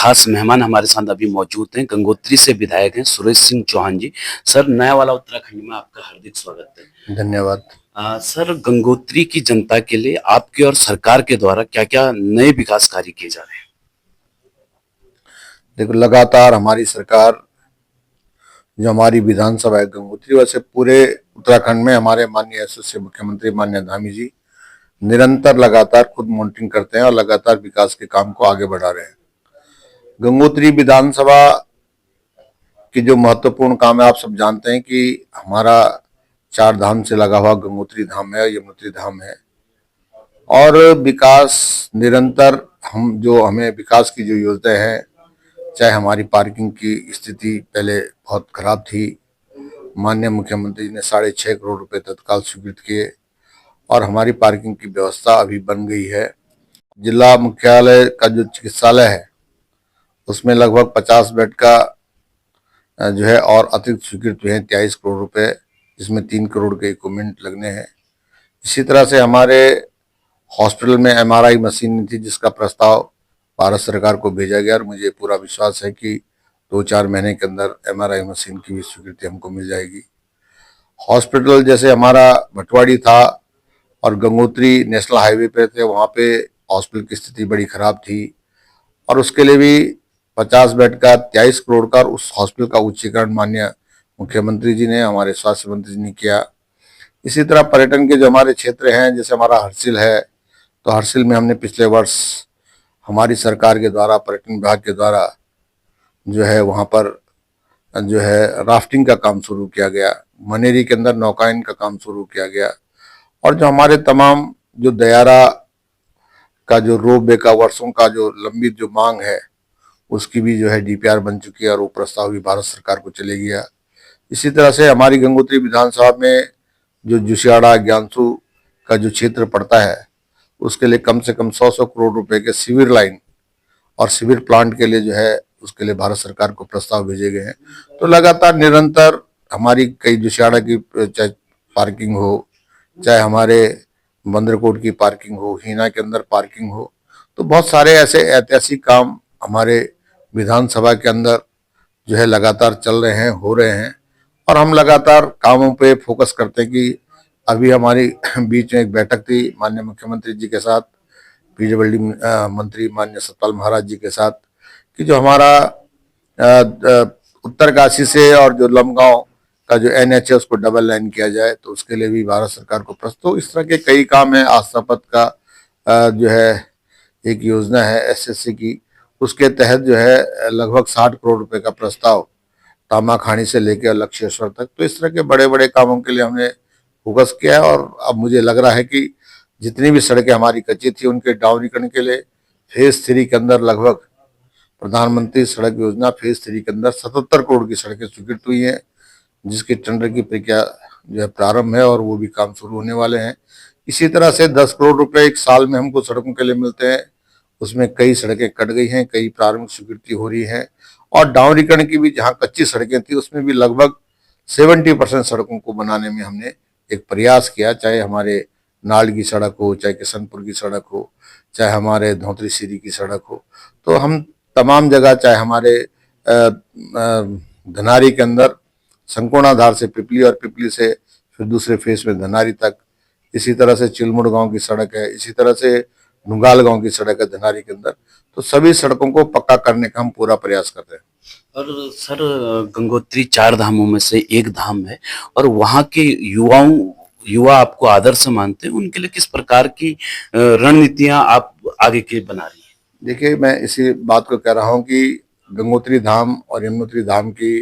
खास मेहमान हमारे साथ अभी मौजूद हैं। गंगोत्री से विधायक हैं सुरेश सिंह चौहान जी। सर, नया वाला उत्तराखंड में आपका हार्दिक स्वागत है। धन्यवाद। सर, गंगोत्री की जनता के लिए आपके और सरकार के द्वारा क्या-क्या नए विकास कार्य किए जा रहे हैं? देखो, लगातार हमारी सरकार, जो हमारी विधानसभा है गंगोत्री, वैसे पूरे उत्तराखंड में हमारे माननीय यशस्वी मुख्यमंत्री माननीय धामी जी निरंतर लगातार खुद मॉनिटरिंग करते हैं और लगातार विकास के काम को आगे बढ़ा रहे हैं। गंगोत्री विधानसभा की जो महत्वपूर्ण काम है, आप सब जानते हैं कि हमारा 4 धाम से लगा हुआ गंगोत्री धाम है, यमुनोत्री धाम है, और विकास निरंतर हमें विकास की जो योजनाएं हैं, चाहे हमारी पार्किंग की स्थिति पहले बहुत खराब थी, माननीय मुख्यमंत्री जी ने 6.5 करोड़ रुपए तत्काल स्वीकृत किए और हमारी पार्किंग की व्यवस्था अभी बन गई है। जिला मुख्यालय का जो चिकित्सालय है उसमें लगभग 50 बेड का जो है और अतिरिक्त स्वीकृत हुए हैं 23 करोड़ रुपए, जिसमें 3 करोड़ के इक्विपमेंट लगने हैं। इसी तरह से हमारे हॉस्पिटल में MRI मशीन थी, जिसका प्रस्ताव भारत सरकार को भेजा गया और मुझे पूरा विश्वास है कि 2-4 महीने के अंदर MRI मशीन की भी स्वीकृति हमको मिल जाएगी। हॉस्पिटल जैसे हमारा भटवाड़ी था और गंगोत्री नेशनल हाईवे पे थे, वहाँ पे हॉस्पिटल की स्थिति बड़ी खराब थी और उसके लिए भी 50 बेड का 23 करोड़ का उस हॉस्पिटल का उच्चीकरण माननीय मुख्यमंत्री जी ने, हमारे स्वास्थ्य मंत्री जी ने किया। इसी तरह पर्यटन के जो हमारे क्षेत्र हैं, जैसे हमारा हर्सिल है, तो हर्सिल में हमने पिछले वर्ष हमारी सरकार के द्वारा, पर्यटन विभाग के द्वारा जो है वहाँ पर जो है राफ्टिंग का काम शुरू किया गया, मनेरी के अंदर नौकायन का काम शुरू किया गया, और जो हमारे तमाम जो दयारा का जो रोपवे का वर्षों का जो लंबी जो मांग है, उसकी भी जो है DPR बन चुकी है और वो प्रस्ताव भी भारत सरकार को चले गया। इसी तरह से हमारी गंगोत्री विधानसभा में जो जुसियाड़ा ज्ञानसू का जो क्षेत्र पड़ता है, उसके लिए कम से कम 100 करोड़ रुपए के सीवर लाइन और सीवर प्लांट के लिए जो है उसके लिए भारत सरकार को प्रस्ताव भेजे गए हैं। तो लगातार निरंतर हमारी कई जुसियाड़ा की चाहे पार्किंग हो, चाहे हमारे बंदरकोट की पार्किंग हो, हीना के अंदर पार्किंग हो, तो बहुत सारे ऐसे ऐतिहासिक काम हमारे विधानसभा के अंदर जो है लगातार चल रहे हैं, हो रहे हैं, और हम लगातार कामों पे फोकस करते हैं कि अभी हमारी बीच में एक बैठक थी माननीय मुख्यमंत्री जी के साथ, PWD मंत्री माननीय सतपाल महाराज जी के साथ, कि जो हमारा उत्तरकाशी से और जो लमगांव का जो NH है उसको डबल लाइन किया जाए, तो उसके लिए भी भारत सरकार को प्रस्तुत। इस तरह के कई काम है। आस्था पथ का जो है एक योजना है SSC की, उसके तहत जो है लगभग 60 करोड़ रुपए का प्रस्ताव तामाखानी से लेकर लक्ष्येश्वर तक, तो इस तरह के बड़े बड़े कामों के लिए हमने फोकस किया है। और अब मुझे लग रहा है कि जितनी भी सड़कें हमारी कच्ची थी उनके डाउनीकरण के लिए फेज 3 के अंदर लगभग प्रधानमंत्री सड़क योजना फेज 3 के अंदर 77 करोड़ की सड़कें स्वीकृत हुई हैं, जिसकी टेंडर की प्रक्रिया जो है प्रारंभ है और वो भी काम शुरू होने वाले हैं। इसी तरह से 10 करोड़ रुपए एक साल में हमको सड़कों के लिए मिलते हैं, उसमें कई सड़कें कट गई हैं, कई प्रारंभिक स्वीकृति हो रही है, और डाउनीकरण की भी जहां कच्ची सड़कें थी उसमें भी लगभग 70% सड़कों को बनाने में हमने एक प्रयास किया, चाहे हमारे नाल की सड़क हो, चाहे किशनपुर की सड़क हो, चाहे हमारे धौतरी सीरी की सड़क हो, तो हम तमाम जगह, चाहे हमारे धनारी के अंदर संकोणाधार से पिपली और पिपली से फिर दूसरे फेज में धनारी तक, इसी तरह से चिलमुड़ गांव की सड़क है, इसी तरह से नुगाल गांव की सड़क है धनारी के अंदर, तो सभी सड़कों को पक्का करने का हम पूरा प्रयास कर रहे हैं। और सर, गंगोत्री 4 धामों में से एक धाम है और वहाँ के युवा आपको आदर्श मानते हैं, उनके लिए किस प्रकार की रणनीतियां आप आगे के बना रही हैं? देखिए, मैं इसी बात को कह रहा हूँ कि गंगोत्री धाम और यमुनोत्री धाम की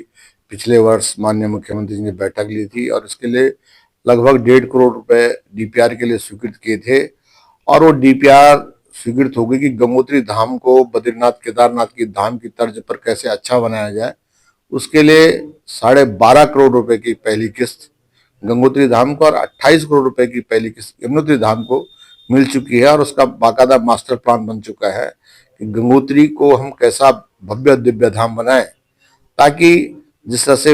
पिछले वर्ष माननीय मुख्यमंत्री जी ने बैठक ली थी और इसके लिए लगभग 1.5 करोड़ रुपए DPR के लिए स्वीकृत किए थे, और वो DPR स्वीकृत हो गई कि गंगोत्री धाम को बद्रीनाथ केदारनाथ की धाम की तर्ज पर कैसे अच्छा बनाया जाए। उसके लिए 12.5 करोड़ रुपए की पहली किस्त गंगोत्री धाम को और 28 करोड़ रुपए की पहली किस्त यमुनोत्री धाम को मिल चुकी है, और उसका बाकायदा मास्टर प्लान बन चुका है कि गंगोत्री को हम कैसा भव्य दिव्य धाम बनाएं, ताकि जिस तरह से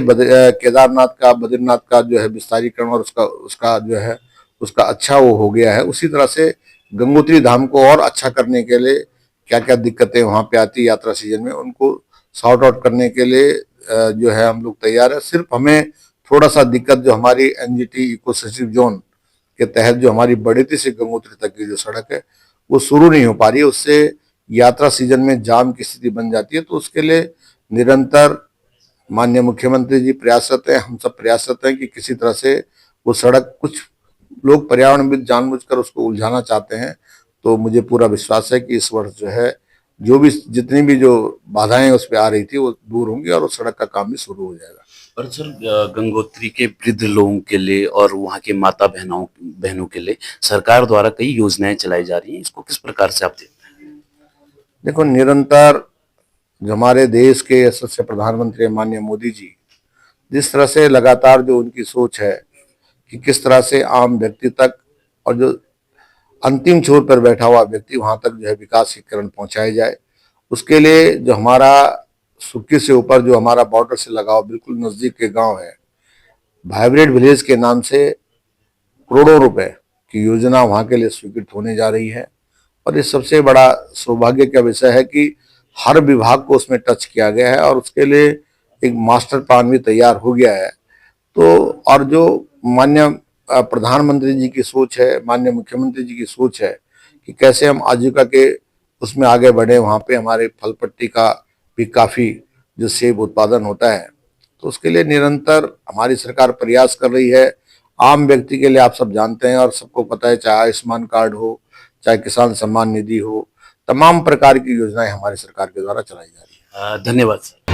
केदारनाथ का, बद्रीनाथ का जो है विस्तारीकरण और उसका जो है उसका अच्छा वो हो गया है, उसी तरह से गंगोत्री धाम को और अच्छा करने के लिए क्या क्या दिक्कतें वहां पे आती यात्रा सीजन में, उनको सॉर्ट आउट करने के लिए जो है हम लोग तैयार है। सिर्फ हमें थोड़ा सा दिक्कत जो हमारी एनजीटी इको सचिव जोन के तहत जो हमारी बड़ेती से गंगोत्री तक की जो सड़क है वो शुरू नहीं हो पा रही है, उससे यात्रा सीजन में जाम की स्थिति बन जाती है। तो उसके लिए निरंतर माननीय मुख्यमंत्री जी प्रयासरत हैं, हम सब प्रयासरत हैं कि किसी तरह से वो सड़क, कुछ लोग पर्यावरणविद जानबूझकर उसको उलझाना चाहते हैं, तो मुझे पूरा विश्वास है कि इस वर्ष जो है जो भी जितनी भी जो बाधाएं उस पर आ रही थी वो दूर होंगी और उस सड़क का काम भी शुरू हो जाएगा। और सर गंगोत्री के वृद्ध लोगों के लिए और वहाँ के माता बहनों बहनों के लिए सरकार द्वारा कई योजनाएं चलाई जा रही हैं, इसको किस प्रकार से आप देखते हैं? देखो, निरंतर जो हमारे देश के यशस्वी प्रधानमंत्री माननीय मोदी जी जिस तरह से लगातार जो उनकी सोच है कि किस तरह से आम व्यक्ति तक और जो अंतिम छोर पर बैठा हुआ व्यक्ति वहां तक जो है विकास की किरण पहुंचाई जाए, उसके लिए जो हमारा सुक्की से ऊपर जो हमारा बॉर्डर से लगाव बिल्कुल नजदीक के गांव है, वाइब्रेंट विलेज के नाम से करोड़ों रुपए की योजना वहां के लिए स्वीकृत होने जा रही है। और ये सबसे बड़ा सौभाग्य का विषय है कि हर विभाग को उसमें टच किया गया है और उसके लिए एक मास्टर प्लान भी तैयार हो गया है। तो और जो माननीय प्रधानमंत्री जी की सोच है, माननीय मुख्यमंत्री जी की सोच है कि कैसे हम आजीविका के उसमें आगे बढ़े, वहां पे हमारे फल पट्टी का भी काफी जो सेब उत्पादन होता है, तो उसके लिए निरंतर हमारी सरकार प्रयास कर रही है। आम व्यक्ति के लिए आप सब जानते हैं और सबको पता है, चाहे आयुष्मान कार्ड हो, चाहे किसान सम्मान निधि हो, तमाम प्रकार की योजनाएं हमारी सरकार के द्वारा चलाई जा रही है। धन्यवाद सर।